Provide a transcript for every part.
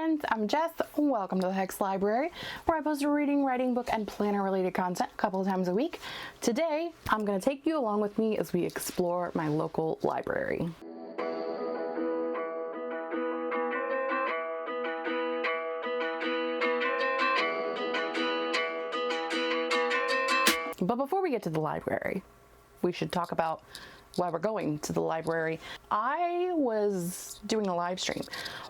friends, I'm Jess. Welcome to the Hexed Library, where I post a reading, writing, book, and planner related content a couple of times a week. Today, I'm going to take you along with me as we explore my local library. But before we get to the library, we should talk about why we're going to the library. I was doing a live stream.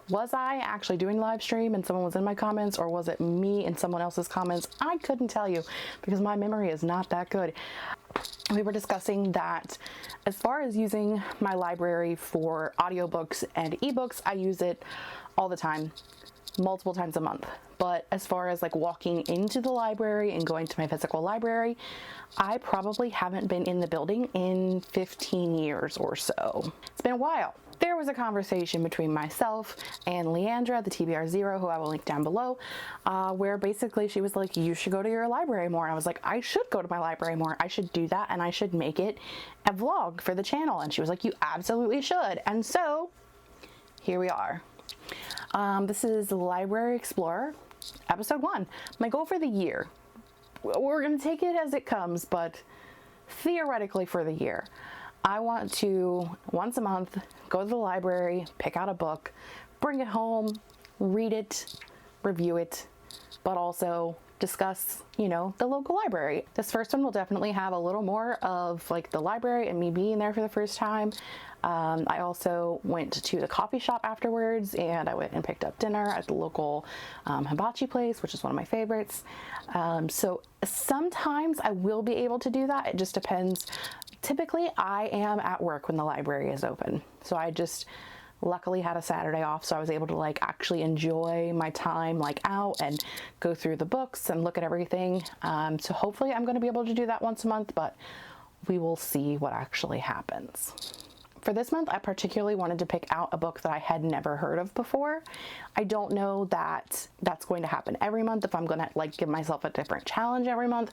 Was I actually doing a live stream and someone was in my comments, or was it me and someone else's comments? I couldn't tell you because my memory is not that good. We were discussing that as far as using my library for audiobooks and ebooks, I use it all the time, multiple times a month. But as far as like walking into the library and going to my physical library, I probably haven't been in the building in 15 years or so. It's been a while. There was a conversation between myself and Leandra, the TBR0, who I will link down below, where basically she was like, you should go to your library more. And I was like, I should go to my library more. I should do that, and I should make it a vlog for the channel. And she was like, you absolutely should. And so here we are. This is Library Explorer, episode 1. My goal for the year. We're going to take it as it comes, but theoretically for the year, I want to once a month go to the library, pick out a book, bring it home, read it, review it, but also discuss, you know, the local library. This first one will definitely have a little more of like the library and me being there for the first time. I also went to the coffee shop afterwards, and I went and picked up dinner at the local hibachi place, which is one of my favorites. So sometimes I will be able to do that. It just depends. Typically I am at work when the library is open. So I just luckily had a Saturday off, so I was able to like actually enjoy my time like out and go through the books and look at everything. So hopefully I'm going to be able to do that once a month, but we will see what actually happens. For this month, I particularly wanted to pick out a book that I had never heard of before. I don't know that that's going to happen every month, if I'm going to like give myself a different challenge every month,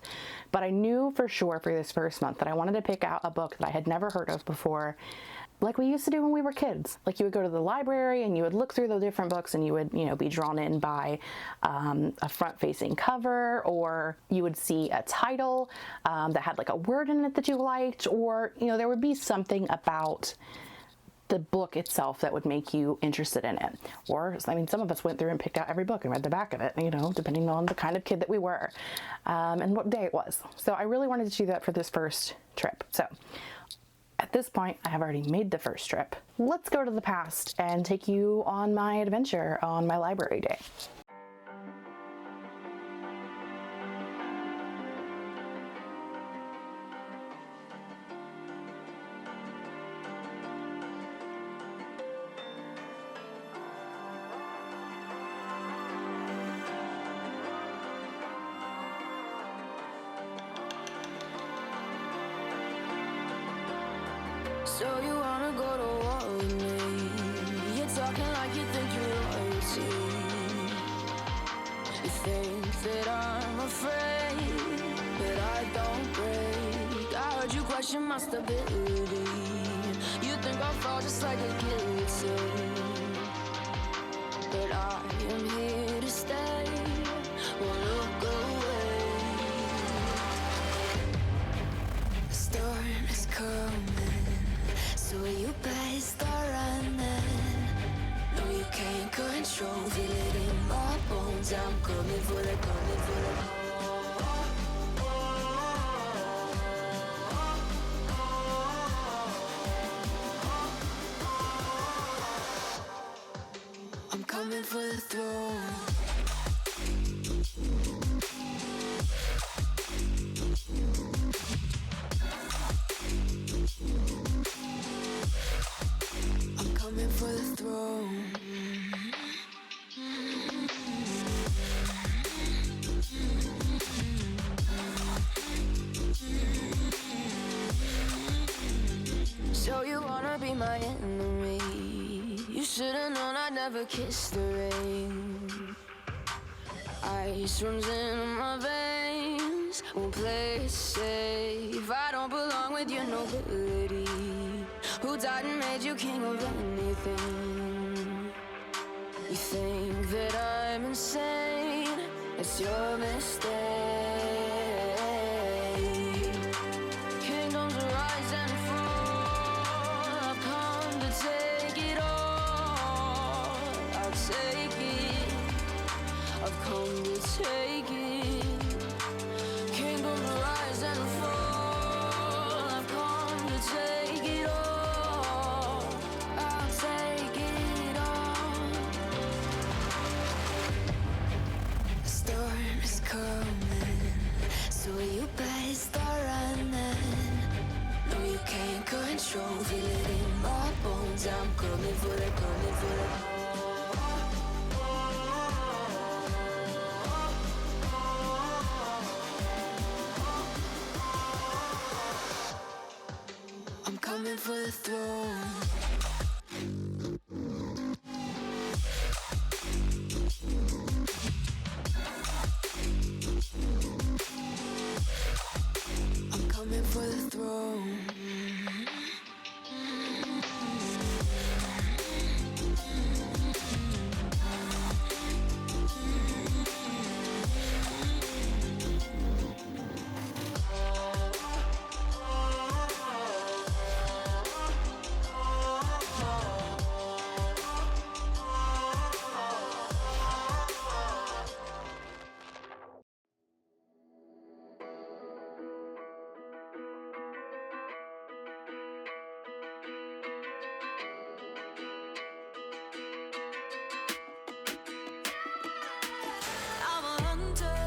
but I knew for sure for this first month that I wanted to pick out a book that I had never heard of before, like we used to do when we were kids. Like you would go to the library and you would look through the different books and you would, you know, be drawn in by a front-facing cover, or you would see a title that had like a word in it that you liked, or, you know, there would be something about the book itself that would make you interested in it. Or, I mean, some of us went through and picked out every book and read the back of it, you know, depending on the kind of kid that we were and what day it was. So I really wanted to do that for this first trip. So at this point, I have already made the first trip. Let's go to the past and take you on my adventure on my library day. So you wanna go to war with me? You're talking like you think you're royalty. You think that I'm afraid, but I don't break. I heard you question my stability. You think I'll fall just like a guillotine, but I am here to stay. Won't look away. The storm is coming, so you better start running. No, you can't control. Feel it in my bones. I'm coming for the, coming for the. I'm coming for the throne. For the throne. So you wanna be my enemy? You should've known I'd never kiss the rain. Ice runs in my veins. Won't play it safe. I don't belong with your nobility. Who died and made you king of anything? You think that I'm insane, it's your mistake. Kingdoms rise and fall, I've come to take it all. I'll take it, I've come to take it. Kingdoms rise and fall, I've come to take it all. I'll take it all. The storm is coming, so you better start running. No, you can't control, feel it in my bones. I'm coming for it, coming for it. I'm coming for the throne. I'm coming for the throne. I'm a hunter,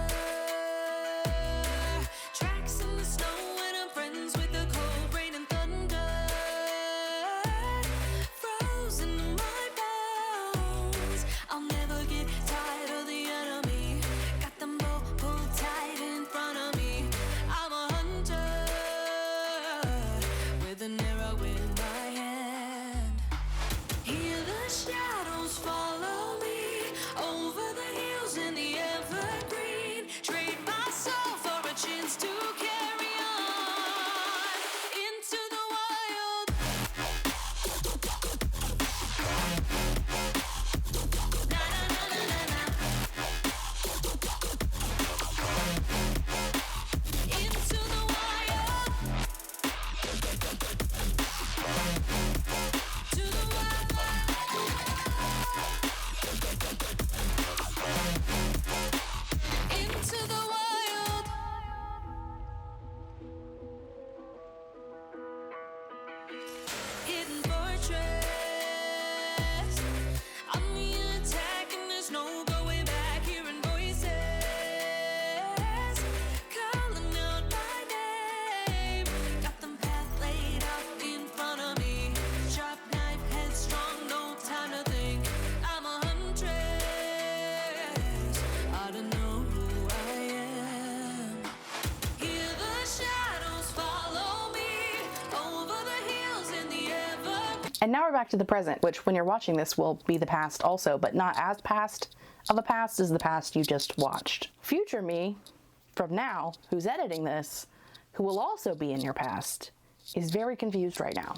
tracks in the snow, and I'm friends with the cold rain and thunder. Frozen in my bones, I'll never get tired of the enemy. Got them both pulled tight in front of me. I'm a hunter, with an arrow in my hand. Hear the shadows follow me over the hills in the evergreen. Trade my soul for a chance to carry on into the wild. Na na na na na na. Into the wild. To the wild. Into the wild. Hidden fortress. I'm the attack and there's no going back. Hearing voices calling out my name. Got them path laid out in front of me. Sharp knife, headstrong, no time to think. I'm a huntress. I don't know who I am. Hear the shadows follow me over the hills in the evergreen. And now we're back to the present, which when you're watching this will be the past also, but not as past of a past as the past you just watched. Future me, from now, who's editing this, who will also be in your past, is very confused right now.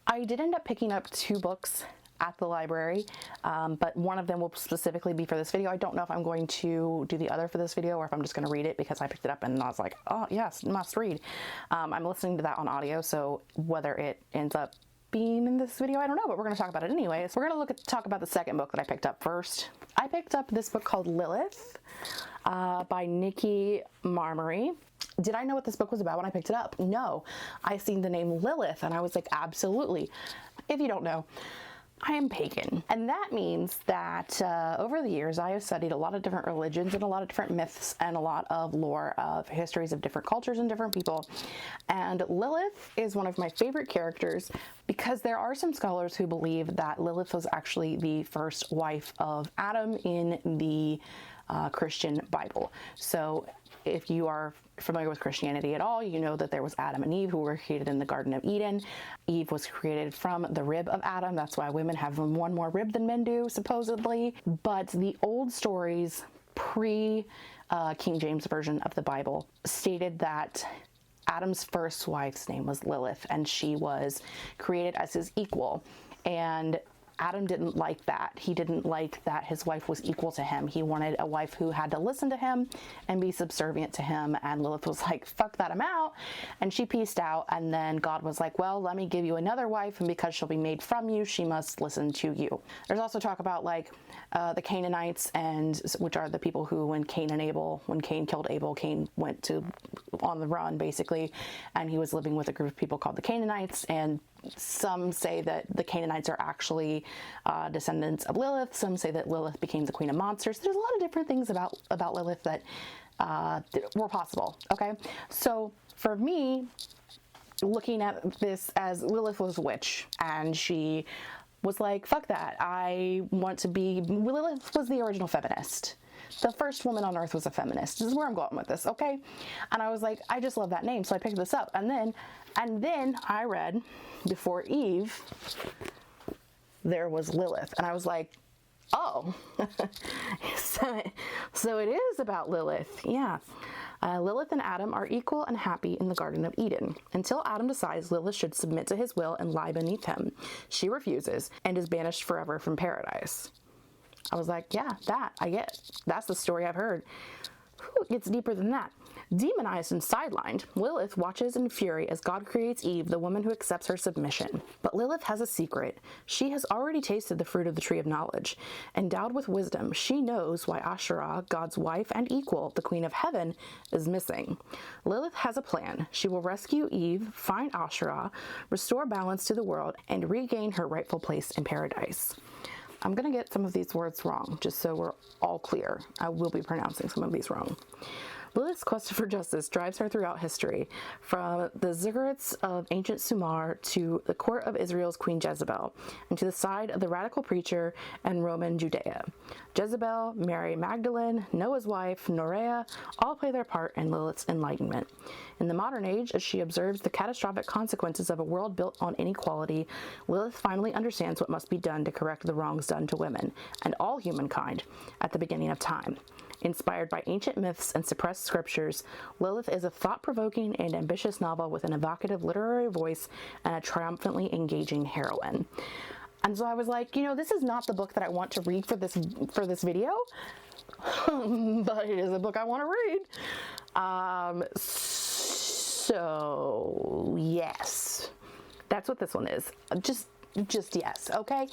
I did end up picking up 2 books at the library, but one of them will specifically be for this video. I don't know if I'm going to do the other for this video or if I'm just going to read it because I picked it up and I was like, oh yes, must read. I'm listening to that on audio, so whether it ends up being in this video, I don't know, but we're going to talk about it anyways. We're going to talk about the second book that I picked up first. I picked up this book called Lilith by Nikki Marmory. Did I know what this book was about when I picked it up? No. I seen the name Lilith and I was like, absolutely. If you don't know, I am pagan. And that means that over the years, I have studied a lot of different religions and a lot of different myths and a lot of lore of histories of different cultures and different people. And Lilith is one of my favorite characters because there are some scholars who believe that Lilith was actually the first wife of Adam in the Christian Bible. So if you are familiar with Christianity at all, you know that there was Adam and Eve who were created in the Garden of Eden. Eve was created from the rib of Adam. That's why women have one more rib than men do, supposedly. But the old stories pre King James Version of the Bible stated that Adam's first wife's name was Lilith, and she was created as his equal. And Adam didn't like that. He didn't like that his wife was equal to him. He wanted a wife who had to listen to him and be subservient to him. And Lilith was like, fuck that, I'm out. And she pieced out. And then God was like, well, let me give you another wife. And because she'll be made from you, she must listen to you. There's also talk about like the Canaanites, and which are the people who, when Cain killed Abel, Cain went on the run basically. And he was living with a group of people called the Canaanites. And some say that the Canaanites are actually descendants of Lilith. Some say that Lilith became the queen of monsters. There's a lot of different things about Lilith that were possible. Okay, so for me, looking at this as Lilith was a witch, and she was like, fuck that, I want to be, Lilith was the original feminist. The first woman on earth was a feminist. This is where I'm going with this, okay? And I was like, I just love that name, so I picked this up. And then I read, before Eve, there was Lilith. And I was like, oh, so it is about Lilith, yeah. Lilith and Adam are equal and happy in the Garden of Eden, until Adam decides Lilith should submit to his will and lie beneath him. She refuses and is banished forever from paradise. I was like, yeah, that, I get. That's the story I've heard. Whew, it gets deeper than that. Demonized and sidelined, Lilith watches in fury as God creates Eve, the woman who accepts her submission. But Lilith has a secret. She has already tasted the fruit of the tree of knowledge. Endowed with wisdom, she knows why Asherah, God's wife and equal, the queen of heaven, is missing. Lilith has a plan. She will rescue Eve, find Asherah, restore balance to the world, and regain her rightful place in paradise. I'm going to get some of these words wrong, just so we're all clear. I will be pronouncing some of these wrong. Lilith's quest for justice drives her throughout history, from the ziggurats of ancient Sumer to the court of Israel's Queen Jezebel, and to the side of the radical preacher and Roman Judea. Jezebel, Mary Magdalene, Noah's wife, Norea, all play their part in Lilith's enlightenment. In the modern age, as she observes the catastrophic consequences of a world built on inequality, Lilith finally understands what must be done to correct the wrongs done to women, and all humankind, at the beginning of time. Inspired by ancient myths and suppressed scriptures, Lilith is a thought-provoking and ambitious novel with an evocative literary voice and a triumphantly engaging heroine. And so I was like, this is not the book that I want to read for this video, but it is a book I want to read. So yes, that's what this one is. Just yes, okay.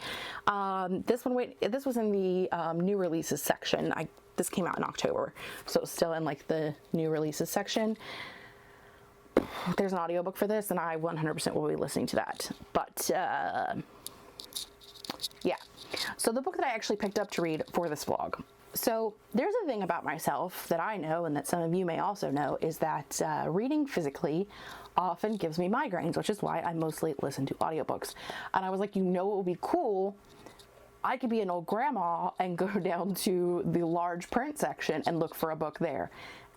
This was in the new releases section. This came out in October, so it's still in like the new releases section. There's an audiobook for this, and I 100% will be listening to that. But yeah, so the book that I actually picked up to read for this vlog. So there's a thing about myself that I know, and that some of you may also know, is that reading physically often gives me migraines, which is why I mostly listen to audiobooks. And I was like, it would be cool, I could be an old grandma and go down to the large print section and look for a book there.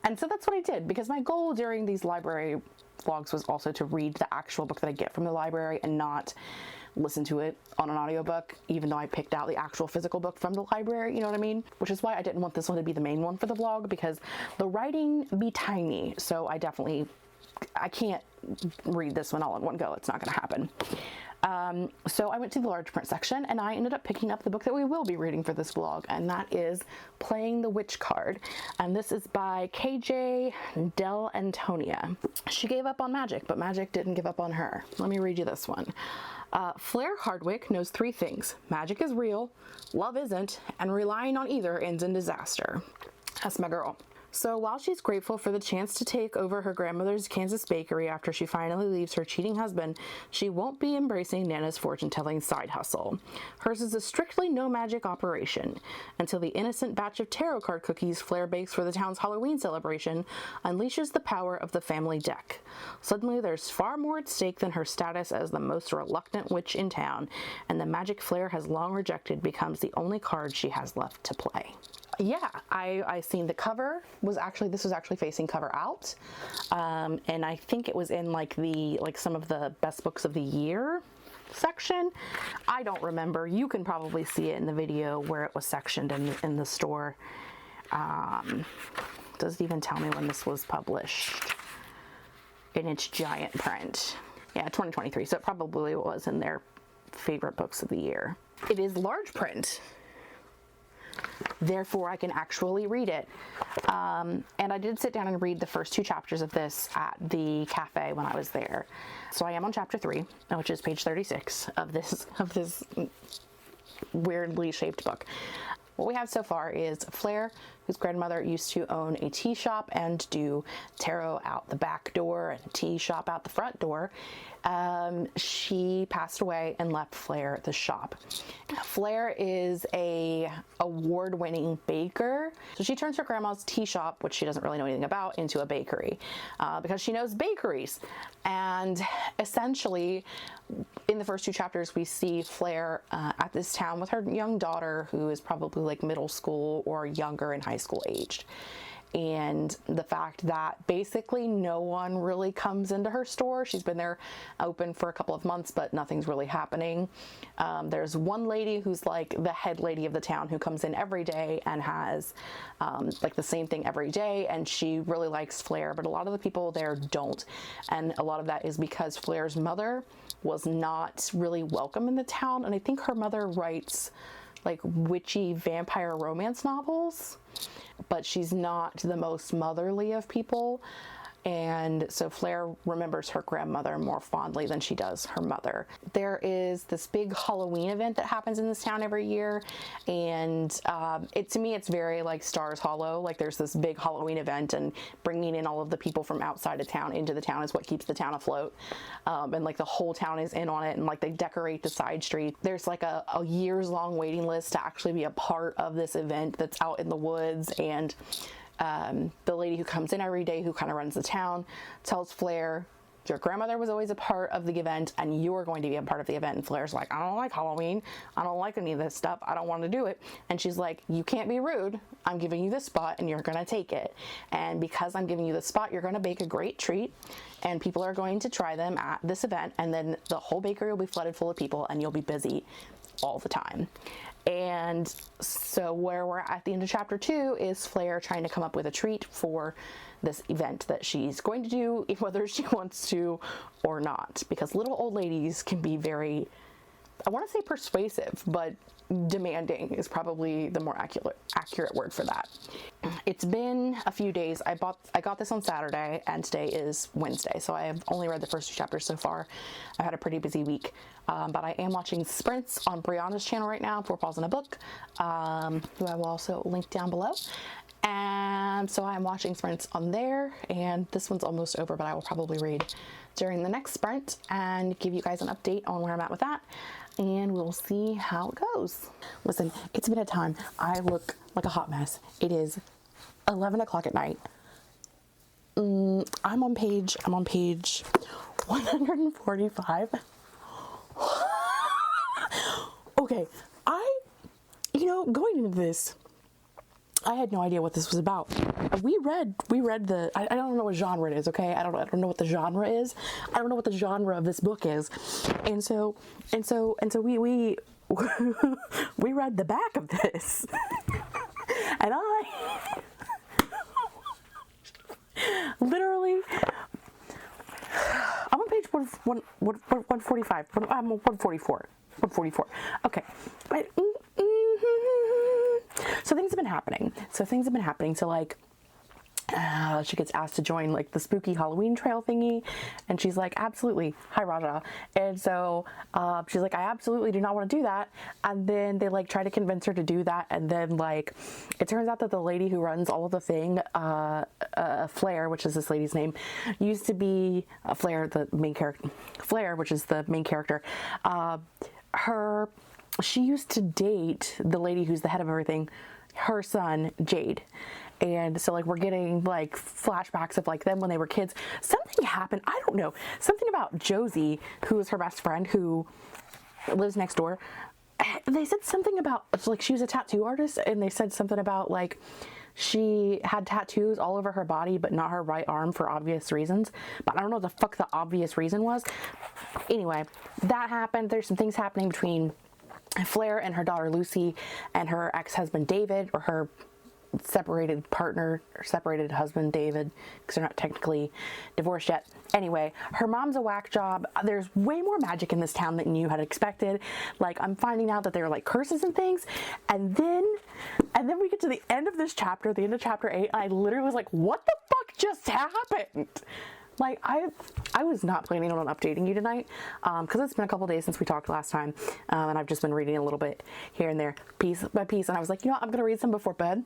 And so that's what I did, because my goal during these library vlogs was also to read the actual book that I get from the library and not listen to it on an audiobook, even though I picked out the actual physical book from the library, you know what I mean? Which is why I didn't want this one to be the main one for the vlog, because the writing be tiny, so I can't read this one all in one go. It's not going to happen. So I went to the large print section, and I ended up picking up the book that we will be reading for this vlog, and that is Playing the Witch Card. And this is by KJ Del Antonia. She gave up on magic, but magic didn't give up on her. Let me read you this one. Flair Hardwick knows 3 things. Magic is real, love isn't, and relying on either ends in disaster. That's my girl. So while she's grateful for the chance to take over her grandmother's Kansas bakery after she finally leaves her cheating husband, she won't be embracing Nana's fortune-telling side hustle. Hers is a strictly no-magic operation, until the innocent batch of tarot card cookies Flair bakes for the town's Halloween celebration unleashes the power of the family deck. Suddenly there's far more at stake than her status as the most reluctant witch in town, and the magic Flair has long rejected becomes the only card she has left to play. Yeah, I seen the cover this was actually facing cover out, and I think it was in like some of the best books of the year section. I don't remember. You can probably see it in the video where it was sectioned in the store. Doesn't even tell me when this was published in its giant print. Yeah, 2023. So it probably was in their favorite books of the year. it is large print. Therefore, I can actually read it. And I did sit down and read the first 2 chapters of this at the cafe when I was there. So I am on chapter 3, which is page 36 of this weirdly shaped book. What we have so far is Flare, whose grandmother used to own a tea shop and do tarot out the back door and tea shop out the front door. She passed away and left Flare the shop. Flare is a award-winning baker. So she turns her grandma's tea shop, which she doesn't really know anything about, into a bakery because she knows bakeries. And essentially, in the first 2 chapters, we see Flare at this town with her young daughter, who is probably like middle school or younger in high school aged. And the fact that basically no one really comes into her store. She's been there open for a couple of months, but nothing's really happening. There's one lady who's like the head lady of the town who comes in every day and has like the same thing every day, and she really likes Flare, but a lot of the people there don't. And a lot of that is because Flare's mother was not really welcome in the town, and I think her mother writes like witchy vampire romance novels, but she's not the most motherly of people. And so Flare remembers her grandmother more fondly than she does her mother. There is this big Halloween event that happens in this town every year, and to me it's very like Stars Hollow. Like there's this big Halloween event, and bringing in all of the people from outside of town into the town is what keeps the town afloat. And like the whole town is in on it, and like they decorate the side street. There's like a years-long waiting list to actually be a part of this event that's out in the woods. And the lady who comes in every day, who kind of runs the town, tells Flare, your grandmother was always a part of the event and you're going to be a part of the event. And Flare's like, I don't like Halloween. I don't like any of this stuff. I don't want to do it. And she's like, you can't be rude. I'm giving you this spot and you're going to take it. And because I'm giving you this spot, you're going to bake a great treat and people are going to try them at this event. And then the whole bakery will be flooded full of people and you'll be busy all the time. And so where we're at the end of chapter 2 is Flare trying to come up with a treat for this event that she's going to do, whether she wants to or not, because little old ladies can be very, I want to say persuasive, but demanding is probably the more accurate word for that. It's been a few days. I got this on Saturday and today is Wednesday, so I have only read the first 2 chapters so far. I've had a pretty busy week, but I am watching sprints on Brianna's channel right now, 4 Paws in a Book, who I will also link down below. And so I'm watching sprints on there, and this one's almost over, but I will probably read during the next sprint and give you guys an update on where I'm at with that, and we'll see how it goes. Listen, it's been a time. I look like a hot mess. It is 11 o'clock at night. I'm on page 145. Okay, going into this, I had no idea what this was about. We read the, I don't know what genre it is, okay? I don't know what the genre is. I don't know what the genre of this book is. And so we we read the back of this. And I literally, I'm on page 145. I'm on 144. 144. Okay. So things have been happening. So like, she gets asked to join like the spooky Halloween trail thingy, and she's like, absolutely, hi Raja. And so she's like, I absolutely do not want to do that. And then they like try to convince her to do that, and then like it turns out that the lady who runs all of the thing, Flare, which is this lady's name, used to be Flare, the main character. Flare, which is the main character. She used to date the lady who's the head of everything, her son, Jade. And so like we're getting like flashbacks of like them when they were kids. Something happened, I don't know, something about Josie, who is her best friend who lives next door. They said something about like she was a tattoo artist, and they said something about like she had tattoos all over her body but not her right arm for obvious reasons. But I don't know what the fuck the obvious reason was. Anyway, that happened. There's some things happening between Flare and her daughter Lucy and her ex-husband David, or her separated partner or separated husband, David, because they're not technically divorced yet. Anyway, her mom's a whack job. There's way more magic in this town than you had expected. Like, I'm finding out that there are like curses and things, and then we get to the end of this chapter, the end of chapter 8, and I literally was like, what the fuck just happened? Like, I was not planning on updating you tonight, because it's been a couple days since we talked last time, and I've just been reading a little bit here and there, piece by piece, and I was like, you know what, I'm going to read some before bed,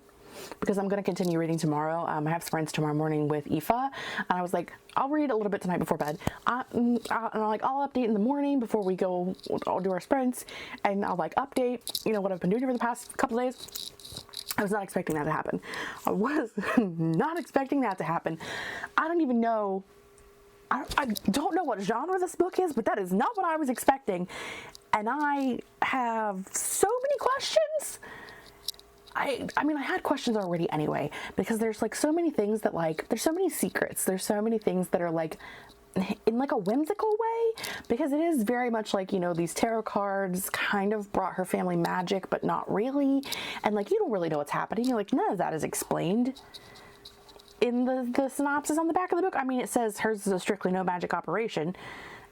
because I'm going to continue reading tomorrow. I have sprints tomorrow morning with Aoife, and I was like, I'll read a little bit tonight before bed, and I'll update in the morning before we go, I'll do our sprints, and I'll like update, you know, what I've been doing over the past couple days. I was not expecting that to happen. I was not expecting that to happen. I don't even know. I don't know what genre this book is, but that is not what I was expecting. And I have so many questions. I mean, I had questions already anyway, because there's like so many things that like, there's so many secrets. There's so many things that are like, in like a whimsical way, because it is very much like, you know, these tarot cards kind of brought her family magic, but not really. And like, you don't really know what's happening. You're like, none of that is explained in the synopsis on the back of the book. I mean, it says hers is a strictly no magic operation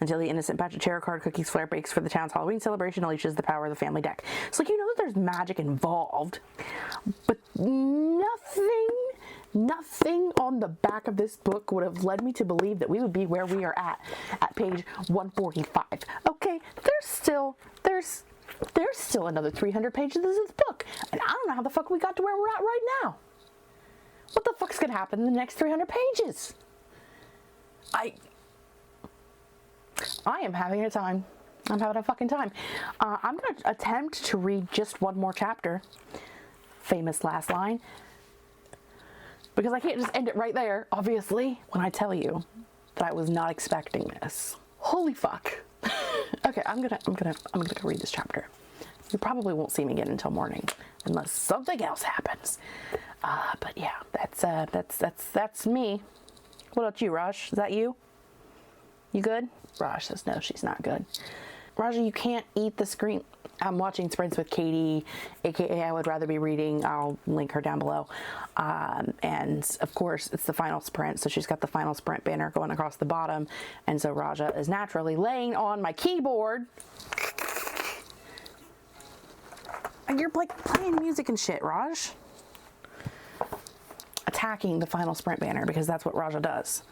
until the innocent batch of tarot card cookies Flair bakes for the town's Halloween celebration unleashes the power of the family deck. So like, you know that there's magic involved, but nothing on the back of this book would have led me to believe that we would be where we are at page 145. Okay, there's still another 300 pages of this book, and I don't know how the fuck we got to where we're at right now. What the fuck's gonna happen in the next 300 pages? I am having a time. I'm having a fucking time. I'm gonna attempt to read just one more chapter. Famous last line. Because I can't just end it right there, obviously, when I tell you that I was not expecting this. Holy fuck. Okay, I'm gonna go read this chapter. You probably won't see me again until morning, unless something else happens. But yeah, that's me. What about you, Raj? Is that you? You good? Raj says no, she's not good. Raja, you can't eat the screen. I'm watching Sprints with Katie, aka I Would Rather Be Reading. I'll link her down below. And of course, it's the final sprint, so she's got the final sprint banner going across the bottom. And so Raja is naturally laying on my keyboard. And you're like playing music and shit, Raj. Attacking the final sprint banner, because that's what Raja does.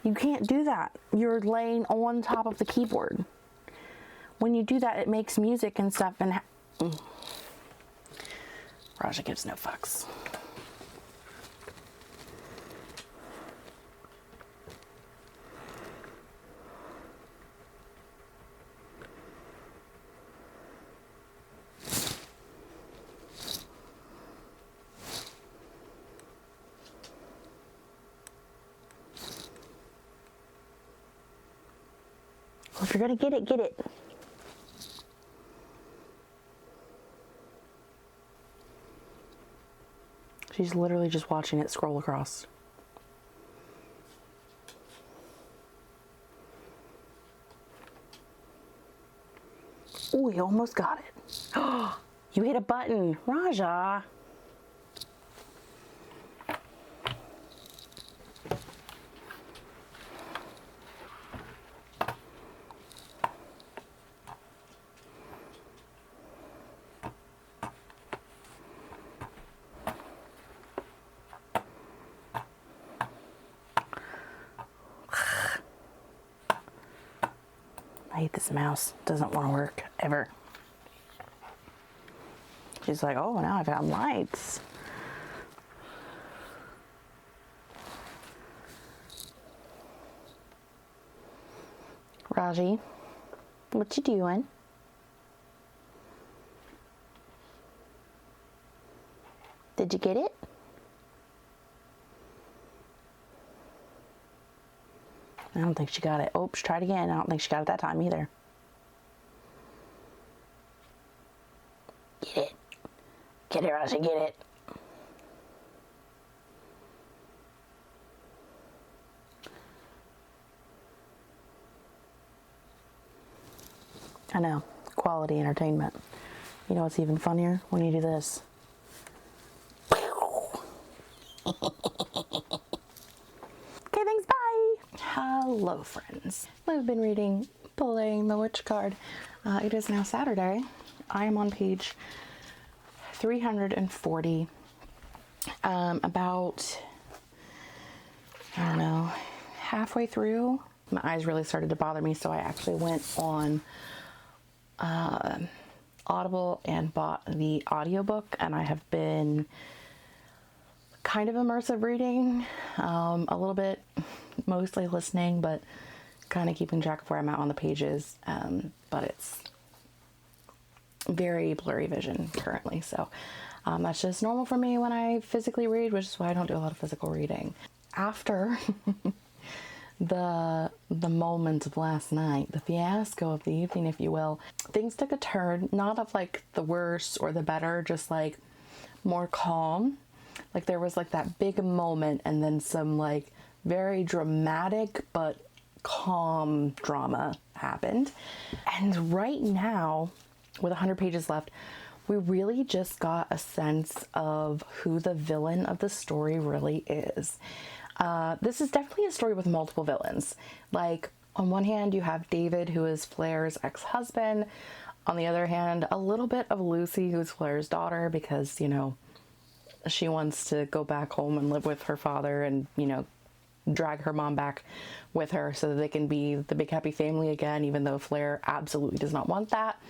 You can't do that. You're laying on top of the keyboard. When you do that, it makes music and stuff, and Raja gives no fucks. Well, if you're gonna get it, get it. She's literally just watching it scroll across. Oh, you almost got it. You hit a button, Raja. I hate this mouse. Doesn't want to work ever. She's like, oh, now I've got lights. Raji, what you doing? Did you get it? I don't think she got it. Oops, try it again. I don't think she got it that time either. Get it. Get it, Raji, get it. I know. Quality entertainment. You know what's even funnier? When you do this. Okay, thanks, bye. Hello, friends. I've been reading Playing the Witch card. It is now Saturday. I am on page 340. About, I don't know, halfway through. My eyes really started to bother me, so I actually went on Audible and bought the audiobook, and I have been kind of immersive reading, a little bit, mostly listening, but kind of keeping track of where I'm at on the pages, but it's very blurry vision currently, so that's just normal for me when I physically read, which is why I don't do a lot of physical reading. After the moment of last night, the fiasco of the evening, if you will, things took a turn, not of like the worse or the better, just like more calm. Like there was like that big moment and then some like very dramatic but calm drama happened. And right now, with 100 pages left, we really just got a sense of who the villain of the story really is. This is definitely a story with multiple villains. Like, on one hand, you have David, who is Flair's ex-husband. On the other hand, a little bit of Lucy, who's Flair's daughter, because, you know, she wants to go back home and live with her father and, you know, drag her mom back with her so that they can be the big happy family again, even though Flair absolutely does not want that.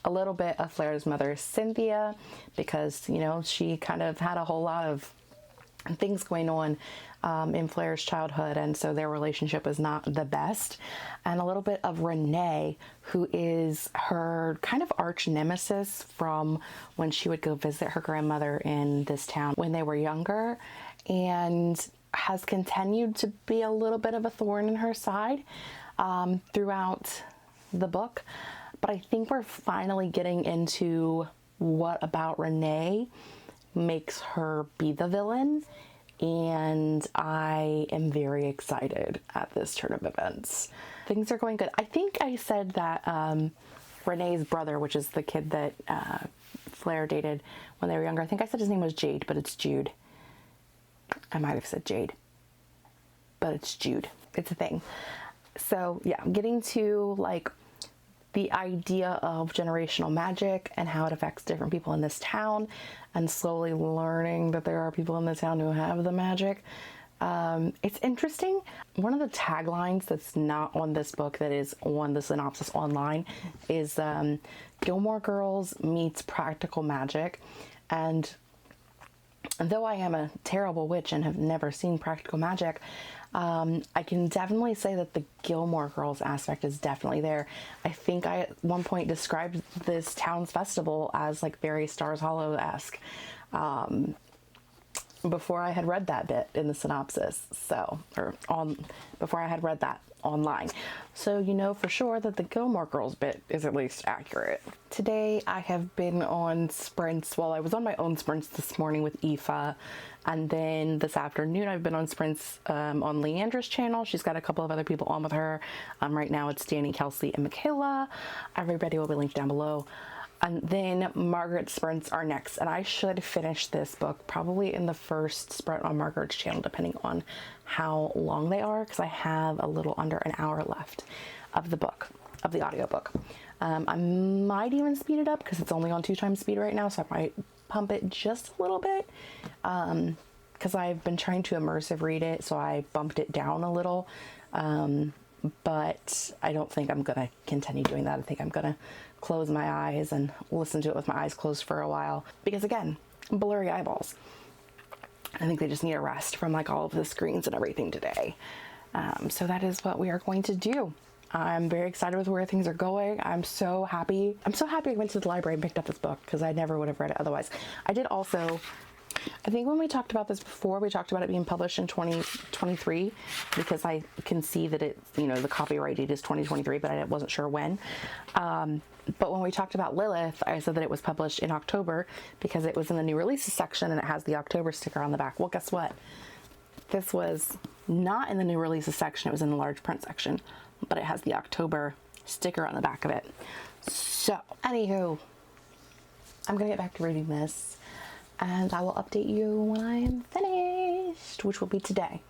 A little bit of Flair's mother, Cynthia, because, you know, she kind of had a whole lot of things going on in Flair's childhood, and so their relationship was not the best. And a little bit of Renee, who is her kind of arch nemesis from when she would go visit her grandmother in this town when they were younger, and has continued to be a little bit of a thorn in her side throughout the book. But I think we're finally getting into what about Renee makes her be the villain, and I am very excited at this turn of events. Things are going good. I think I said that Renee's brother, which is the kid that Flair dated when they were younger, I think I said his name was Jade, but it's Jude. I might have said Jade, but it's Jude. It's a thing. So yeah, I'm getting to like the idea of generational magic and how it affects different people in this town, and slowly learning that there are people in the town who have the magic. It's interesting. One of the taglines that's not on this book that is on the synopsis online is Gilmore Girls meets practical magic. And though I am a terrible witch and have never seen practical magic, I can definitely say that the Gilmore Girls aspect is definitely there. I think I at one point described this town's festival as like very Stars Hollow-esque before I had read that bit in the synopsis. So, before I had read that online. So you know for sure that the Gilmore Girls bit is at least accurate. Today I have been on sprints. Well, I was on my own sprints this morning with Aoife, and then this afternoon I've been on sprints on Leandra's channel. She's got a couple of other people on with her. Right now it's Danny, Kelsey, and Michaela. Everybody will be linked down below. And then Margaret's sprints are next, and I should finish this book probably in the first sprint on Margaret's channel, depending on how long they are, because I have a little under an hour left of the book, of the audiobook. I might even speed it up because it's only on 2x speed right now, so I might pump it just a little bit because I've been trying to immersive read it, so I bumped it down a little. But I don't think I'm gonna continue doing that. I think I'm gonna close my eyes and listen to it with my eyes closed for a while, because again, blurry eyeballs. I think they just need a rest from like all of the screens and everything today. So that is what we are going to do. I'm very excited with where things are going. I'm so happy. I'm so happy I went to the library and picked up this book, because I never would have read it otherwise. I did also, I think when we talked about this before, we talked about it being published in 2023, because I can see that it, you know, the copyright date is 2023, but I wasn't sure when. But when we talked about Lilith, I said that it was published in October because it was in the new releases section and it has the October sticker on the back. Well, guess what? This was not in the new releases section. It was in the large print section, but it has the October sticker on the back of it. So, anywho, I'm gonna get back to reading this, and I will update you when I am finished. which will be today.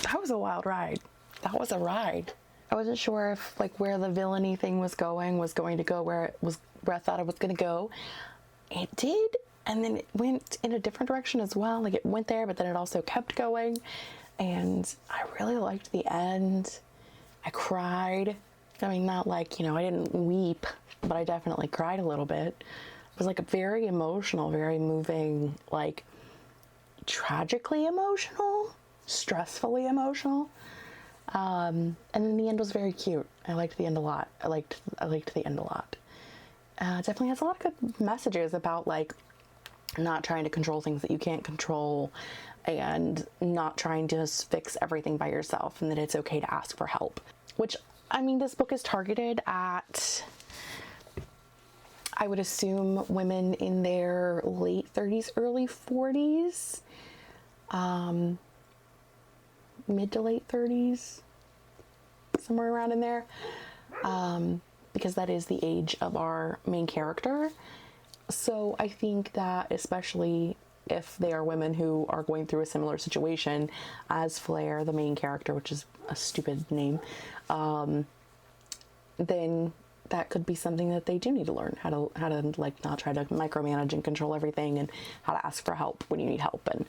That was a wild ride. That was a ride. I wasn't sure if like where the villainy thing was going to go where I thought it was going to go. It did, and then it went in a different direction as well. Like it went there, but then it also kept going, and I really liked the end. I cried. I mean, not like, you know, I didn't weep, but I definitely cried a little bit. It was like a very emotional, very moving, like tragically emotional, stressfully emotional. And then the end was very cute. I liked the end a lot. I liked the end a lot. Definitely has a lot of good messages about like not trying to control things that you can't control, and not trying to just fix everything by yourself, and that it's okay to ask for help. Which, I mean, this book is targeted at, I would assume, women in their late 30s, early 40s, mid to late 30s, somewhere around in there, because that is the age of our main character. So I think that especially if they are women who are going through a similar situation as Flair, the main character, which is a stupid name, then that could be something that they do need to learn how to like not try to micromanage and control everything, and how to ask for help when you need help. And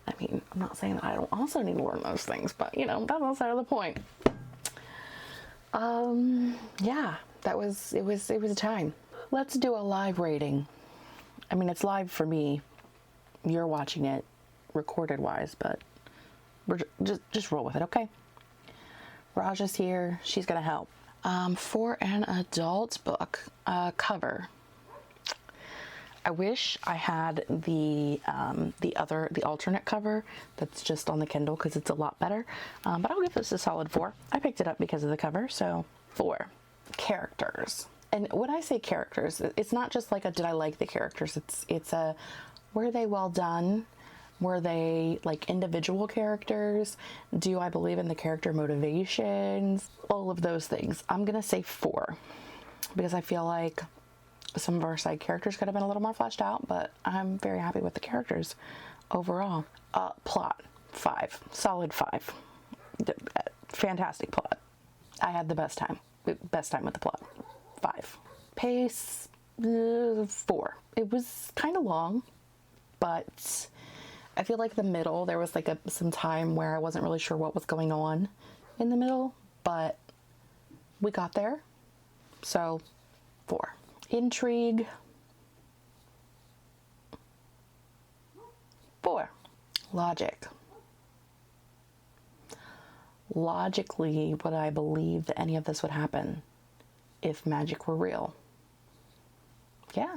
I mean, I'm not saying that I don't also need to learn those things, but you know, that's outside of the point. Yeah, it was a time. Let's do a live rating. I mean, it's live for me. You're watching it recorded wise, but we're just roll with it, okay? Raja's here. She's gonna help. For an adult book, cover. I wish I had the alternate cover that's just on the Kindle, because it's a lot better. But I'll give this a solid 4. I picked it up because of the cover, so 4. Characters. And when I say characters, it's not just like a did I like the characters. It's a were they well done? Were they like individual characters? Do I believe in the character motivations? All of those things. I'm gonna say 4 because I feel like some of our side characters could have been a little more fleshed out, but I'm very happy with the characters overall. Plot, 5. Solid 5. Fantastic plot. I had the best time with the plot. 5. Pace, 4. It was kind of long, but I feel like the middle, there was like some time where I wasn't really sure what was going on in the middle, but we got there, so 4. Intrigue, 4. Logic. Logically, would I believe that any of this would happen if magic were real? Yeah.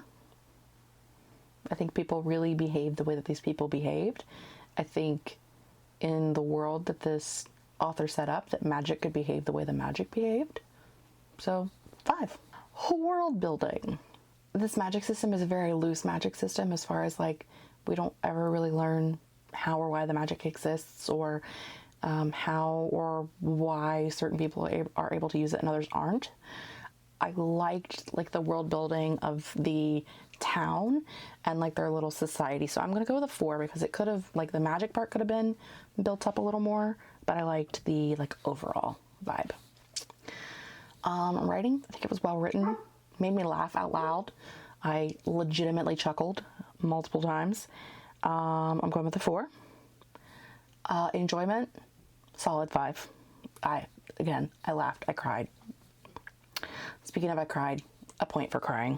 I think people really behaved the way that these people behaved. I think in the world that this author set up, that magic could behave the way the magic behaved. So, 5. World building. This magic system is a very loose magic system, as far as like we don't ever really learn how or why the magic exists, or how or why certain people are able to use it and others aren't. I liked like the world building of the town and like their little society. So I'm going to go with a 4 because it could have, like the magic part could have been built up a little more, but I liked the like overall vibe. Writing, I think it was well written, made me laugh out loud. I legitimately chuckled multiple times. I'm going with a 4. Enjoyment, solid 5. I laughed, I cried. Speaking of I cried, a point for crying.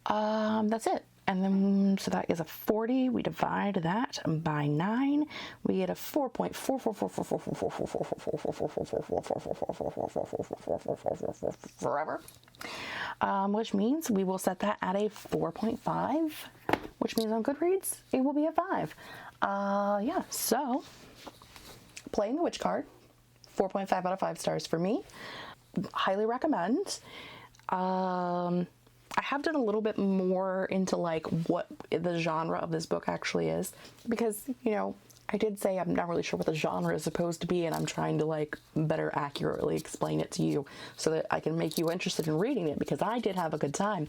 That's it. And then, so that is a 40. We divide that by 9. We get a 4.4 forever. Which means we will set that at a 4.5, which means on Goodreads, it will be a 5. Yeah, so playing the witch card, 4.5 out of 5 stars for me. Highly recommend. I have done a little bit more into like what the genre of this book actually is, because, you know, I did say I'm not really sure what the genre is supposed to be, and I'm trying to like better accurately explain it to you so that I can make you interested in reading it, because I did have a good time.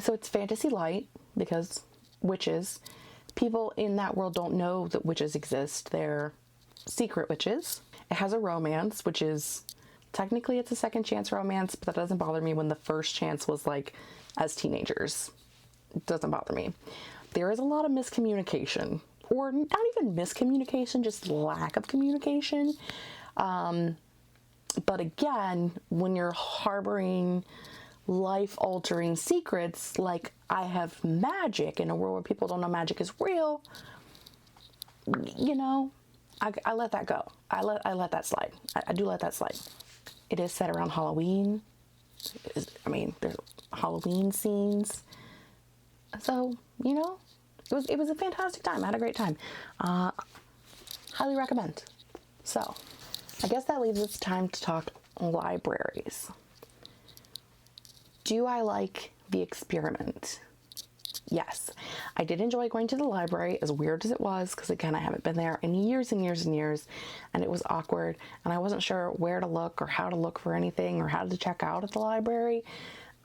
So it's fantasy light because witches, people in that world don't know that witches exist. They're secret witches. It has a romance, which is technically it's a second chance romance, but that doesn't bother me when the first chance was like as teenagers. It doesn't bother me. There is a lot of miscommunication, or not even miscommunication, just lack of communication. But again, when you're harboring life-altering secrets, like I have magic in a world where people don't know magic is real, you know, I let that go. I let that slide. I do let that slide. It is set around Halloween. There's Halloween scenes. So, you know, it was a fantastic time. I had a great time. Highly recommend. So, I guess that leaves us time to talk libraries. Do I like the experiment? Yes, I did enjoy going to the library, as weird as it was, because again, I haven't been there in years and years and years, and it was awkward, and I wasn't sure where to look or how to look for anything or how to check out at the library.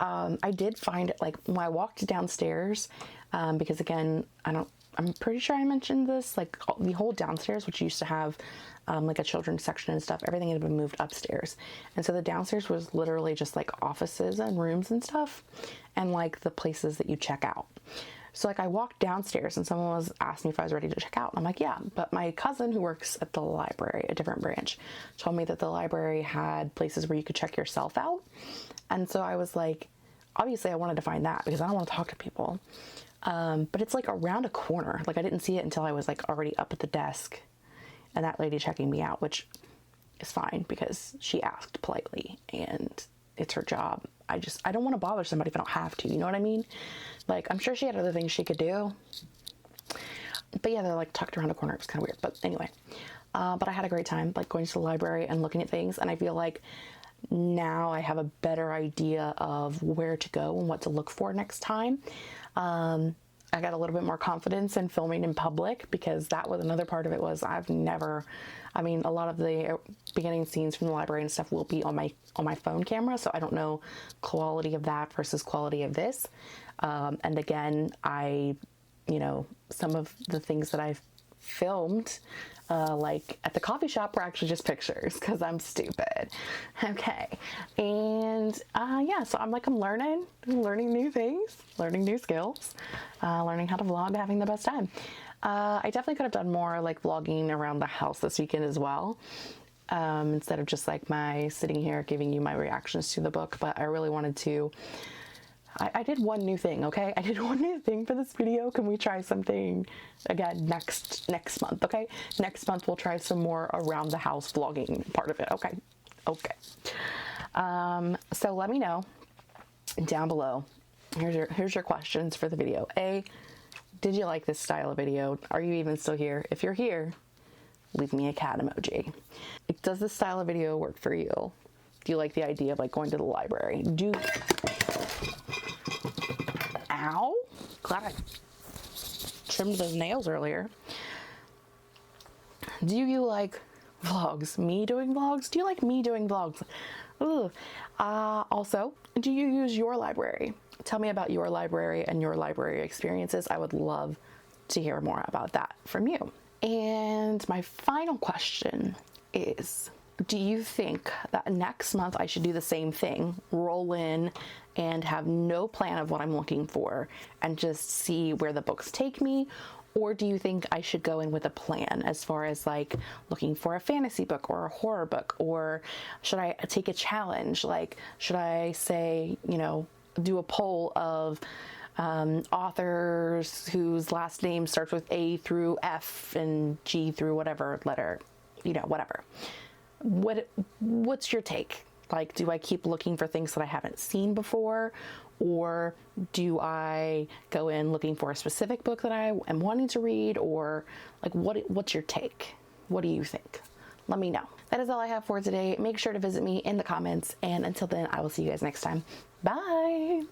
I did find it, like, when I walked downstairs, because again, I'm pretty sure I mentioned this, like the whole downstairs, which used to have like a children's section and stuff, everything had been moved upstairs. And so the downstairs was literally just like offices and rooms and stuff, and like the places that you check out. So like I walked downstairs and someone was asking me if I was ready to check out. And I'm like, yeah, but my cousin who works at the library, a different branch, told me that the library had places where you could check yourself out. And so I was like, obviously I wanted to find that because I don't want to talk to people. But it's like around a corner. Like I didn't see it until I was like already up at the desk and that lady checking me out, which is fine because she asked politely and it's her job. I don't want to bother somebody if I don't have to, you know what I mean? Like, I'm sure she had other things she could do. But yeah, they're like tucked around a corner. It was kind of weird, but anyway. But I had a great time, like going to the library and looking at things. And I feel like now I have a better idea of where to go and what to look for next time. I got a little bit more confidence in filming in public because that was another part of it was a lot of the beginning scenes from the library and stuff will be on my phone camera. So I don't know quality of that versus quality of this. And again, some of the things that I've filmed, like at the coffee shop were actually just pictures because I'm stupid. Okay. And so I'm learning new things, learning new skills, learning how to vlog, having the best time. I definitely could have done more like vlogging around the house this weekend as well. Instead of just like my sitting here giving you my reactions to the book, but I really wanted to. I did one new thing, okay? I did one new thing for this video. Can we try something again next month, okay? Next month we'll try some more around the house vlogging part of it, okay? Okay. So let me know down below. Here's your questions for the video. A, did you like this style of video? Are you even still here? If you're here, leave me a cat emoji. Does this style of video work for you? Do you like the idea of like going to the library? Ow, glad I trimmed those nails earlier. Do you like vlogs? Me doing vlogs? Do you like me doing vlogs? Ooh. Also, do you use your library? Tell me about your library and your library experiences. I would love to hear more about that from you. And my final question is, do you think that next month I should do the same thing, roll in and have no plan of what I'm looking for and just see where the books take me? Or do you think I should go in with a plan as far as like looking for a fantasy book or a horror book? Or should I take a challenge? Like, should I say, do a poll of authors whose last name starts with A through F and G through whatever letter, whatever. What's your take? Like, do I keep looking for things that I haven't seen before? Or do I go in looking for a specific book that I am wanting to read? Or like, what's your take? What do you think? Let me know. That is all I have for today. Make sure to visit me in the comments. And until then, I will see you guys next time. Bye.